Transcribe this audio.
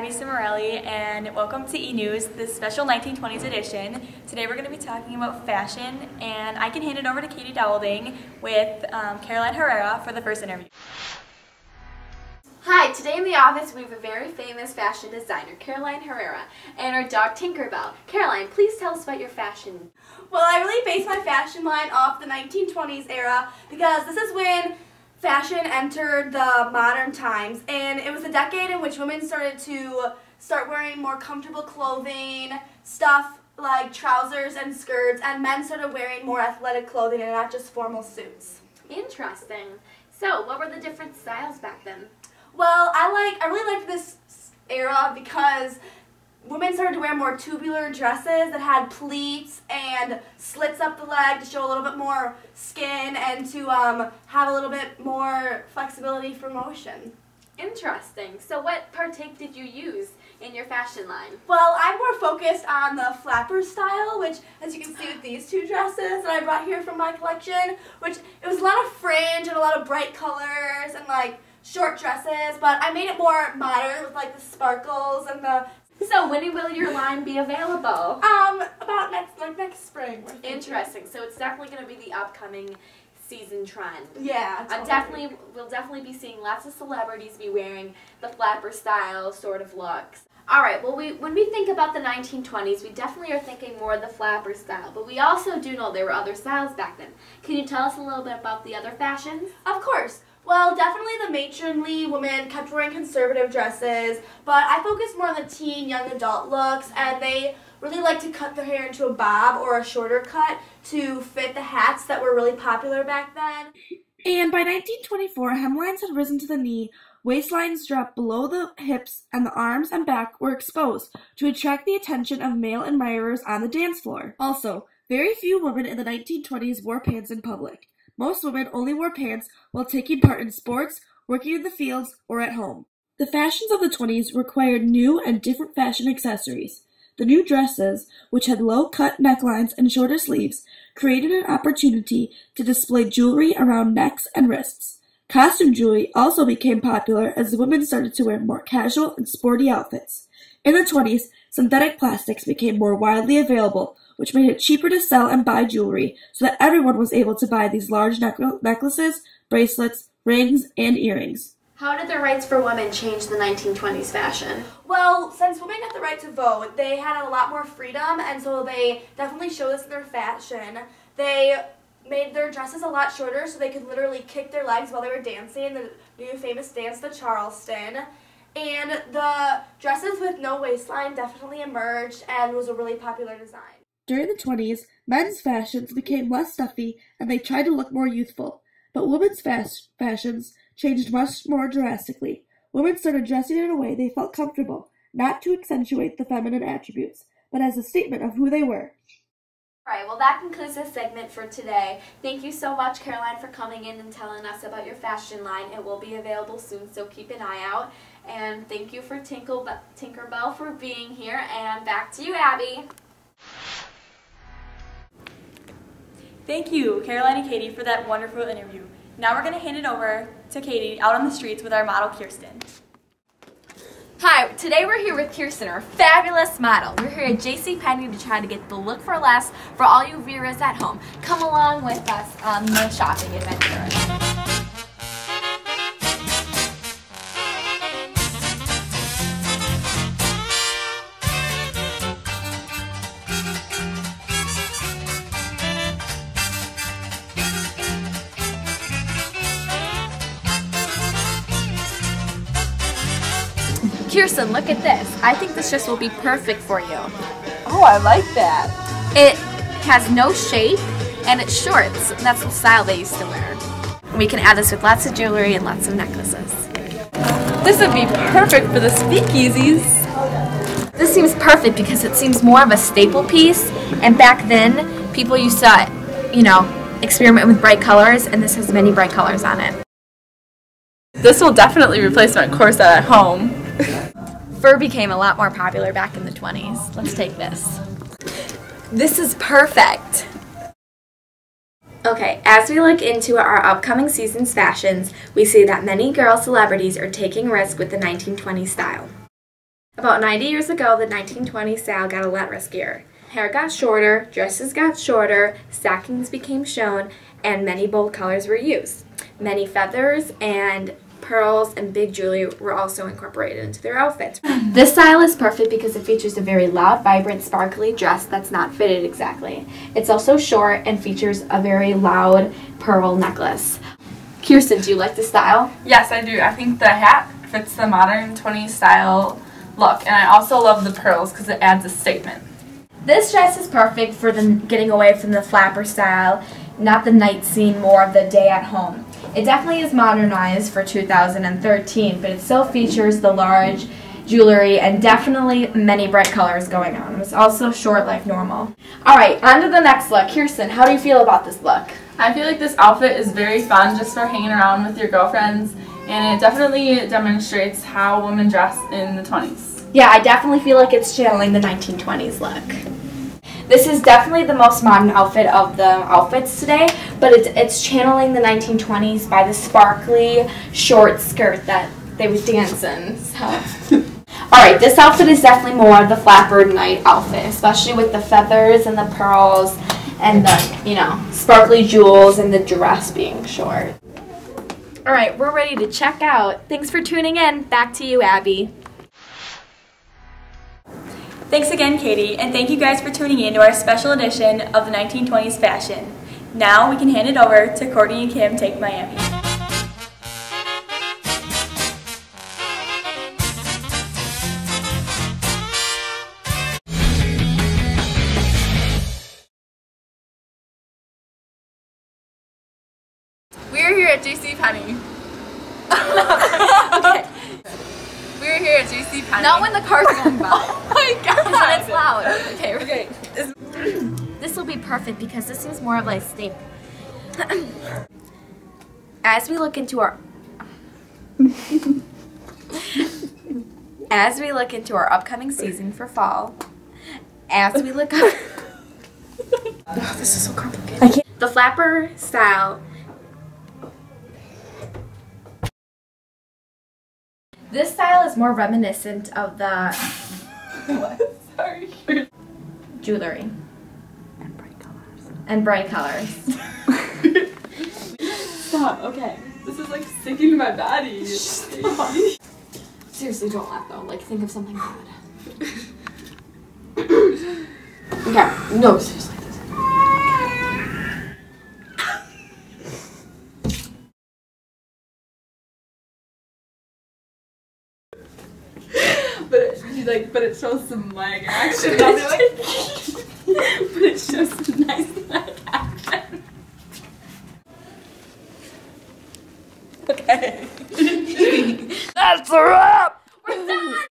Abby Cimarelli, and welcome to E-News, this special 1920s edition. Today we're going to be talking about fashion, and I can hand it over to Katie Dowding with Caroline Herrera for the first interview. Hi, today in the office we have a very famous fashion designer, Caroline Herrera, and our dog Tinkerbell. Caroline, please tell us about your fashion. Well, I really base my fashion line off the 1920s era because this is when fashion entered the modern times, and it was a decade in which women started wearing more comfortable clothing, stuff like trousers and skirts, and men started wearing more athletic clothing and not just formal suits. Interesting. So, what were the different styles back then? Well, I really liked this era because women started to wear more tubular dresses that had pleats and slits up the leg to show a little bit more skin and to have a little bit more flexibility for motion. Interesting. So what partake did you use in your fashion line? Well, I'm more focused on the flapper style, which, as you can see with these two dresses that I brought here from my collection, which it was a lot of fringe and a lot of bright colors and like short dresses, but I made it more modern with like the sparkles and the. So when will your line be available? About next spring. Interesting. So it's definitely going to be the upcoming season trend. Yeah. Totally. We'll definitely be seeing lots of celebrities be wearing the flapper style sort of looks. Alright, well when we think about the 1920s, we definitely are thinking more of the flapper style, but we also do know there were other styles back then. Can you tell us a little bit about the other fashions? Of course. Well, definitely the matronly women kept wearing conservative dresses, but I focused more on the teen, young adult looks, and they really like to cut their hair into a bob or a shorter cut to fit the hats that were really popular back then. And by 1924, hemlines had risen to the knee, waistlines dropped below the hips, and the arms and back were exposed to attract the attention of male admirers on the dance floor. Also, very few women in the 1920s wore pants in public. Most women only wore pants while taking part in sports, working in the fields, or at home. The fashions of the 20s required new and different fashion accessories. The new dresses, which had low-cut necklines and shorter sleeves, created an opportunity to display jewelry around necks and wrists. Costume jewelry also became popular as women started to wear more casual and sporty outfits. In the 20s, synthetic plastics became more widely available, which made it cheaper to sell and buy jewelry so that everyone was able to buy these large necklaces, bracelets, rings, and earrings. How did the rights for women change the 1920s fashion? Well, since women got the right to vote, they had a lot more freedom, and so they definitely showed this in their fashion. They made their dresses a lot shorter so they could literally kick their legs while they were dancing, the new famous dance, the Charleston. And the dresses with no waistline definitely emerged and was a really popular design. During the 20s, men's fashions became less stuffy and they tried to look more youthful. But women's fashions changed much more drastically. Women started dressing in a way they felt comfortable, not to accentuate the feminine attributes, but as a statement of who they were. Alright, well that concludes this segment for today. Thank you so much, Caroline, for coming in and telling us about your fashion line. It will be available soon, so keep an eye out. And thank you for Tinkerbell for being here, and back to you, Abby. Thank you, Caroline and Katie, for that wonderful interview. Now we're going to hand it over to Katie out on the streets with our model, Kirsten. Hi, today we're here with Kirsten, our fabulous model. We're here at JCPenney to try to get the look for less for all you viewers at home. Come along with us on the shopping adventure. Kirsten, look at this. I think this just will be perfect for you. Oh, I like that. It has no shape and it's shorts. That's the style they used to wear. We can add this with lots of jewelry and lots of necklaces. This would be perfect for the speakeasies. This seems perfect because it seems more of a staple piece, and back then people used to, experiment with bright colors, and this has many bright colors on it. This will definitely replace my corset at home. Fur became a lot more popular back in the 20s. Let's take this. This is perfect. Okay, as we look into our upcoming season's fashions, we see that many girl celebrities are taking risks with the 1920s style. About 90 years ago, the 1920s style got a lot riskier. Hair got shorter, dresses got shorter, stockings became shown, and many bold colors were used. Many feathers and pearls and big jewelry were also incorporated into their outfits. This style is perfect because it features a very loud, vibrant, sparkly dress that's not fitted exactly. It's also short and features a very loud pearl necklace. Kirsten, do you like this style? Yes, I do. I think the hat fits the modern 20s style look, and I also love the pearls because it adds a statement. This dress is perfect for getting away from the flapper style, not the night scene, more of the day at home. It definitely is modernized for 2013, but it still features the large jewelry and definitely many bright colors going on. It's also short like normal. Alright, on to the next look. Kirsten, how do you feel about this look? I feel like this outfit is very fun just for hanging around with your girlfriends, and it definitely demonstrates how women dress in the 20s. Yeah, I definitely feel like it's channeling the 1920s look. This is definitely the most modern outfit of the outfits today, but it's channeling the 1920s by the sparkly short skirt that they would dance in. So. Alright, this outfit is definitely more of the flapper night outfit, especially with the feathers and the pearls and the, sparkly jewels and the dress being short. Alright, we're ready to check out. Thanks for tuning in. Back to you, Abby. Thanks again, Katie, and thank you guys for tuning in to our special edition of the 1920s fashion. Now we can hand it over to Courtney and Kim Take Miami. We're here at JCPenney. Okay. We're here at JCPenney. Not when the car's going by. Oh my god! It's loud. Okay, Okay. this will be perfect because this is more of like a staple. As we look into our upcoming season for fall, as we look up This is so complicated. the flapper style. This style is more reminiscent of the What? Sorry. jewelry and bright colors. Stop. Okay. This is like sticking to my body. Seriously, don't laugh though. Like, think of something bad. Okay. No, seriously. But it shows some leg action. I'll be like, but it shows some nice leg action. Okay. That's a wrap!